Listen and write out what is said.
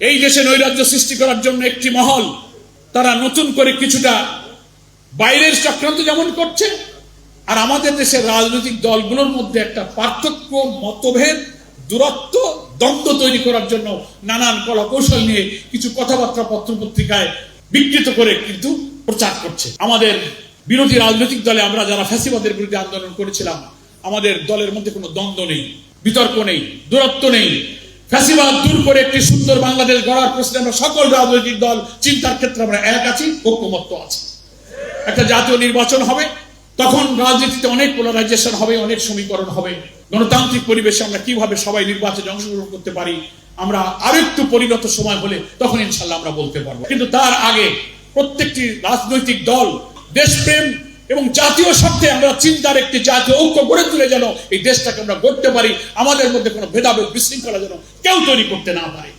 এই দেশে নৈরাজ্য সৃষ্টি করার জন্য একটি মহল তারা নতুন করে কিছুটা বাইরের চক্রান্ত যেমন করছে, আর আমাদের দেশের রাজনৈতিক দলগুলোর মধ্যে একটা পার্থক্য, মতভেদ, দূরত্ব, দ্বন্দ্ব তৈরি করার জন্য নানান কলা কৌশল নিয়ে কিছু কথাবার্তা পত্রপত্রিকায় বিকৃত করে কিন্তু প্রচার করছে। আমাদের বিরোধী রাজনৈতিক দলে আমরা যারা ফ্যাসিবাদের বিরুদ্ধে আন্দোলন করেছিলাম, আমাদের দলের মধ্যে কোনো দ্বন্দ্ব নেই, বিতর্ক নেই, দূরত্ব নেই। ফ্যাসিবাদ দূর করে একটি সুন্দর বাংলাদেশ গড়ার প্রশ্নে আমরা সকল রাজনৈতিক দল চিন্তার ক্ষেত্রে আমরা এক আছি, ঐক্যমত্য আছি। একটা জাতীয় নির্বাচন হবে, তখন রাজনীতিতে অনেক পোলারাইজেশন হবে, অনেক সমীকরণ হবে। গণতান্ত্রিক পরিবেশে আমরা কিভাবে সবাই নির্বাচনে অংশগ্রহণ করতে পারি, আমরা আরেকটু পরিণত সময় হলে তখন ইনশাল্লাহ আমরা বলতে পারবো। কিন্তু তার আগে প্রত্যেকটি রাজনৈতিক দল দেশপ্রেম এবং জাতীয় স্বার্থে আমরা চিন্তার একটি জাতীয় ঐক্য গড়ে তুলে যেন এই দেশটাকে আমরা গড়তে পারি, আমাদের মধ্যে কোনো ভেদাভেদ বিশৃঙ্খলা যেন কেউ তৈরি করতে না পারে।